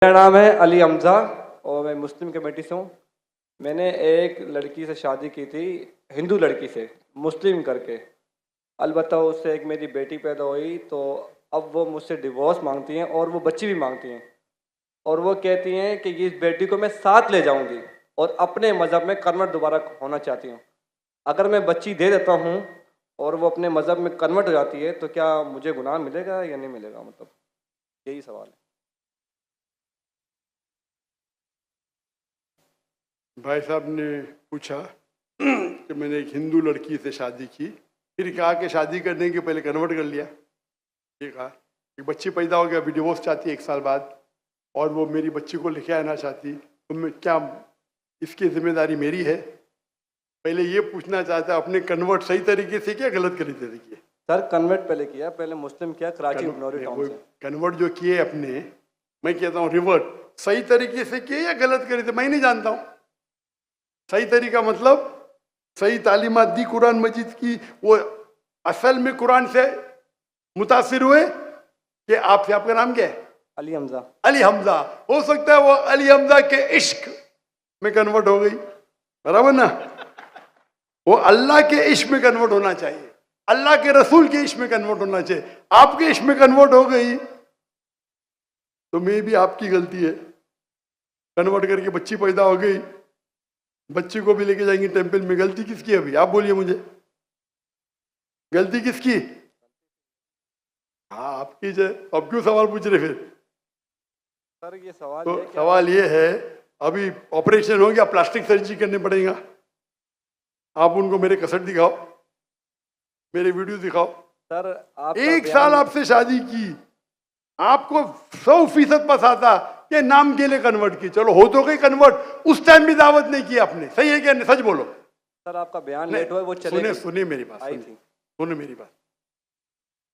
मेरा नाम है अली हमज़ा और मैं मुस्लिम कमेटी से हूँ। मैंने एक लड़की से शादी की थी, हिंदू लड़की से, मुस्लिम करके। अलबत्ता उससे एक मेरी बेटी पैदा हुई, तो अब वो मुझसे डिवोर्स मांगती हैं और वो बच्ची भी मांगती हैं। और वो कहती हैं कि इस बेटी को मैं साथ ले जाऊंगी और अपने मज़हब में कन्वर्ट दोबारा होना चाहती हूँ। अगर मैं बच्ची दे देता हूँ और वो अपने मज़हब में कन्वर्ट हो जाती है, तो क्या मुझे गुनाह मिलेगा या नहीं मिलेगा? मतलब यही सवाल है। भाई साहब ने पूछा कि मैंने एक हिंदू लड़की से शादी की, फिर कहा कि शादी करने के पहले कन्वर्ट कर लिया। ये कहा कि बच्ची पैदा हो गया, अभी डिवोर्स चाहती है 1 साल बाद, और वो मेरी बच्ची को लेके आना चाहती, तो मैं क्या, इसकी जिम्मेदारी मेरी है? पहले ये पूछना चाहता है, अपने कन्वर्ट सही तरीके से किया, गलत तरीके से किया? सर कन्वर्ट पहले किया, पहले मुस्लिम किया कराची नौरी टाउन से। कन्वर्ट जो किए अपने, मैं कहता हूँ रिवर्ट सही तरीके से किए या गलत करे थे, मैं नहीं जानता हूँ। सही तरीका मतलब सही तालीमात दी कुरान मजीद की, वो असल में कुरान से मुतासिर हुए कि आपसे, आपका नाम क्या है? अली हमज़ा। अली हमजा। हो सकता है वो अली हमजा के इश्क में कन्वर्ट हो गई, बराबर ना? वो अल्लाह के इश्क में कन्वर्ट होना चाहिए, अल्लाह के रसूल के इश्क में कन्वर्ट होना चाहिए। आपके इश्क में कन्वर्ट हो गई तो मे भी आपकी गलती है। कन्वर्ट करके बच्ची पैदा हो गई, बच्ची को भी लेके जाएंगे टेंपल में, गलती किसकी है? अभी आप बोलिए मुझे, गलती किसकी? हाँ आपकी। जो अब क्यों सवाल पूछ रहे फिर? सर ये सवाल तो है कि सवाल ये है, अभी ऑपरेशन हो गया, प्लास्टिक सर्जरी करने पड़ेगा। आप उनको मेरे कसट दिखाओ, मेरे वीडियो दिखाओ। सर आप 1 साल आपसे शादी की, आपको 100% पता आता कि नाम के लिए कन्वर्ट की, चलो हो तो गई कन्वर्ट, उस टाइम भी दावत नहीं की आपने, सही है क्या? सच बोलो। सर आपका बयान लेट हुआ, वो सुने मेरी बात, आई थी। सुने मेरी बात।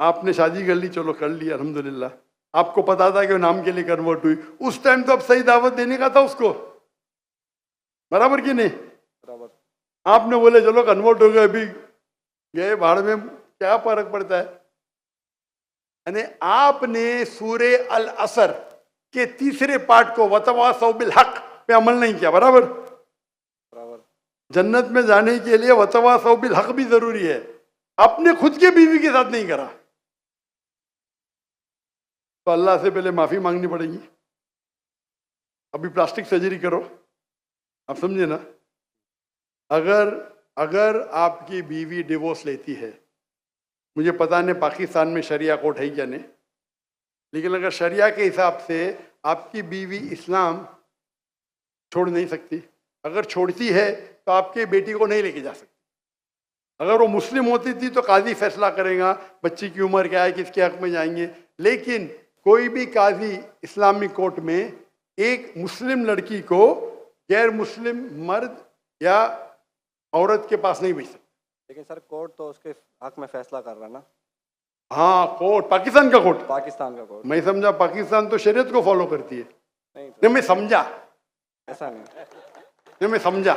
आपने शादी कर ली, चलो कर ली, अल्हम्दुलिल्लाह। आपको पता था कि वो नाम के लिए कन्वर्ट हुई, उस टाइम तो अब सही दावत देने का था उसको, बराबर कि नहीं? बराबर। आपने बोले चलो कन्वर्ट हो गए, अभी गए भाड़ में, क्या फर्क पड़ता है? यानी आपने सूरे अल असर के 3रे पार्ट को वतवासौ बिल हक पे अमल नहीं किया, बराबर? बराबर। जन्नत में जाने के लिए वतवासौ बिल हक भी जरूरी है, अपने खुद के बीवी के साथ नहीं करा तो अल्लाह से पहले माफी मांगनी पड़ेगी। अभी प्लास्टिक सर्जरी करो, आप समझे ना? अगर आपकी बीवी डिवोर्स लेती है, मुझे पता नहीं पाकिस्तान में शरिया कोर्ट है क्या नहीं, लेकिन अगर शरिया के हिसाब से आपकी बीवी इस्लाम छोड़ नहीं सकती, अगर छोड़ती है तो आपके बेटी को नहीं लेके जा सकती। अगर वो मुस्लिम होती थी तो काजी फैसला करेगा बच्ची की उम्र क्या है, किसके हक में जाएंगे, लेकिन कोई भी काजी इस्लामिक कोर्ट में एक मुस्लिम लड़की को गैर मुस्लिम मर्द या औरत के पास नहीं भेज सकता। लेकिन सर कोर्ट तो उसके हक में फैसला कर रहा है ना? हाँ कोर्ट, पाकिस्तान का कोर्ट। पाकिस्तान का कोर्ट। मैं समझा पाकिस्तान तो शरीयत को फॉलो करती है। नहीं मैं समझा, ऐसा नहीं। मैं समझा।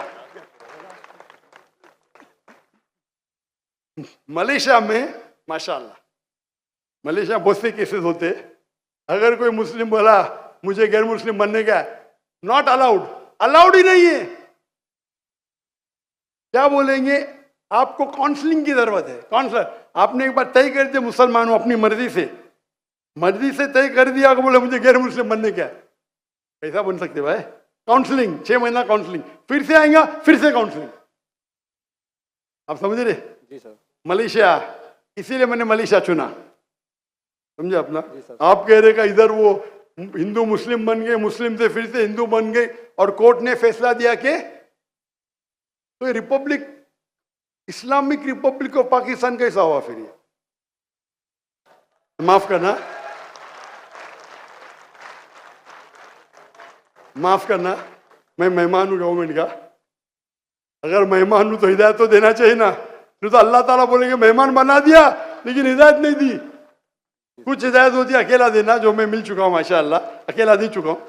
मलेशिया में माशाल्लाह, मलेशिया बहुत से केसेस होते, अगर कोई मुस्लिम बोला मुझे गैर मुस्लिम बनने का, नॉट अलाउड, अलाउड ही नहीं है। क्या बोलेंगे? आपको काउंसलिंग की जरूरत है। काउंसलर, आपने एक बार तय कर दिया मुसलमान हूं, अपनी मर्जी से तय कर दिया कि बोले मुझे गैर मुस्लिम बनने का, कैसा बन सकते भाई? काउंसलिंग, 6 महीना काउंसलिंग, फिर से आएगा, फिर से काउंसलिंग। आप समझ रहे? जी सर। मलेशिया, इसीलिए मैंने मलेशिया चुना, समझे अपना? जी सर। आप कह रहे का इधर वो हिंदू मुस्लिम बन गए, मुस्लिम से फिर से हिंदू बन गए, और कोर्ट ने फैसला दिया कि तो Republic, Islamic Republic of Pakistan कैसा हुआ फिर? ये माफ करना, मैं मेहमान हूं गवर्नमेंट का। अगर मेहमान हूं तो हिदायत तो देना चाहिए ना, तो अल्लाह ताला बोलेंगे मेहमान बना दिया लेकिन हिदायत नहीं दी। कुछ हिदायत होती है अकेला देना, जो मैं मिल चुका हूं माशाअल्लाह, अकेला दे चुका हूं,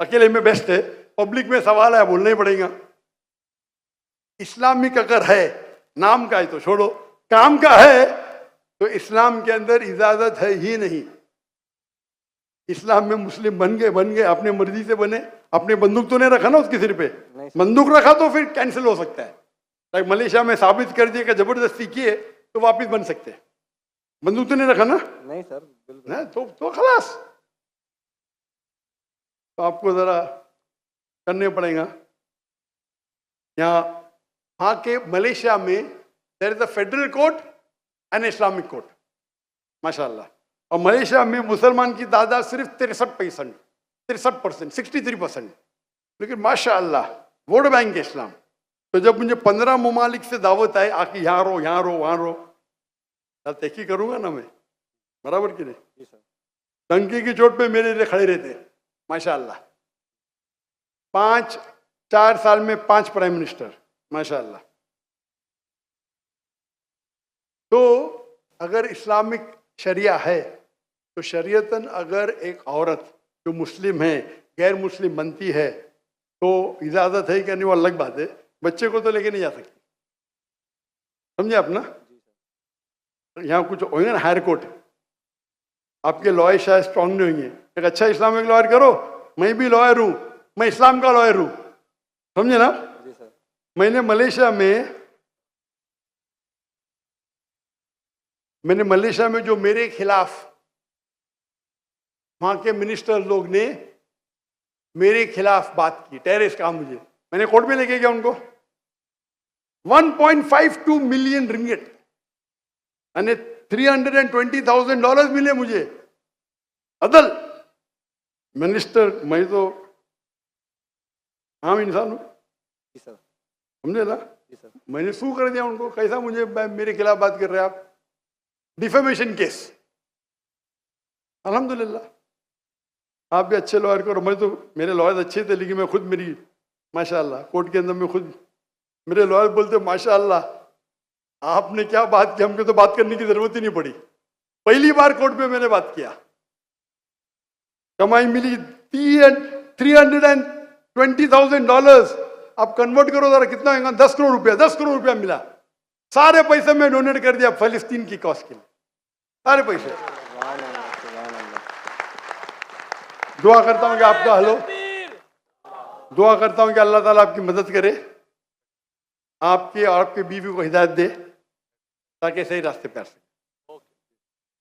अकेले में बेस्ट है। पब्लिक में सवाल है, बोलना ही पड़ेगा। इस्लामिक अगर है, नाम का है तो छोड़ो, काम का है तो इस्लाम के अंदर इजाजत है ही नहीं। इस्लाम में मुस्लिम बन गए, अपने मर्जी से बने, अपने बंदूक तो नहीं रखा ना उसके सिर पे, नहीं सर। बंदूक रखा तो फिर कैंसिल हो सकता है। लाइक मलेशिया में साबित कर दिया कि जबरदस्ती किए तो वापिस बन सकते हैं, बंदूक तो नहीं रखा ना, नहीं सर, बिल्कुल। ना तो खलास। तो आपको जरा करने पड़ेगा। यहाँ वहाँ के मलेशिया में there is a federal court and Islamic court, माशाल्लाह। और मलेशिया में मुसलमान की तादाद सिर्फ 63%, 63%, लेकिन माशाल्लाह वोट बैंक है इस्लाम। तो जब मुझे 15 ममालिक से दावत आए आके यहाँ रहो, यहाँ रहो, वहाँ रहो, तहकी करूंगा ना मैं, बराबर की नहीं। जी सर। टंकी की चोट पे मेरे लिए खड़े रहते हैं, माशाल्लाह। 4 साल में 5 प्राइम मिनिस्टर, माशाल्लाह। तो अगर इस्लामिक शरिया है तो शरीयतन अगर एक औरत जो मुस्लिम है गैर मुस्लिम बनती है तो इजाज़त है कि नहीं, वो अलग बात है। बच्चे को तो लेके नहीं जा सकती, समझे आप ना। यहाँ कुछ होंगे ना हायर कोर्ट, आपके लॉयर शायद स्ट्रांग नहीं होंगे, एक अच्छा इस्लामिक लॉयर करो, मैं भी लॉयर हूँ, मैं इस्लाम का लॉयर हूँ, समझे ना। जी सर। मैंने मलेशिया में जो मेरे खिलाफ वहां के मिनिस्टर लोग ने मेरे खिलाफ बात की, टेररिस्ट कहा मुझे, मैंने कोर्ट में लेके गया उनको। 1.52 मिलियन रिंगिट यानी $320,000 मिले मुझे। अदल मिनिस्टर, मैं तो आम इंसान हूं, जी सर। समझे ना। जी सर। मैंने सू कर दिया उनको, कैसा मुझे मेरे खिलाफ बात कर रहे हैं आप, डिफेमेशन केस। अल्हम्दुलिल्लाह आप भी अच्छे लॉयर करो, मैं तो मेरे लॉयर अच्छे थे, लेकिन मैं खुद मेरी माशाल्लाह कोर्ट के अंदर में खुद मेरे लॉयर बोलते माशाल्लाह आपने क्या बात की, हमको तो बात करने की जरूरत ही नहीं पड़ी। पहली बार कोर्ट में मैंने बात किया, कमाई मिली $320,000। आप कन्वर्ट करो जरा कितना होगा, 10 करोड़ रुपया, 10 करोड़ रुपया मिला। सारे पैसे मैं डोनेट कर दिया फलस्तीन की कॉज के लिए, सारे पैसे। दुआ करता हूं कि आपका हलो, दुआ करता हूं कि अल्लाह ताला आपकी मदद करे, आपके और आपके बीवी को हिदायत दे ताकि सही रास्ते पे आ सके।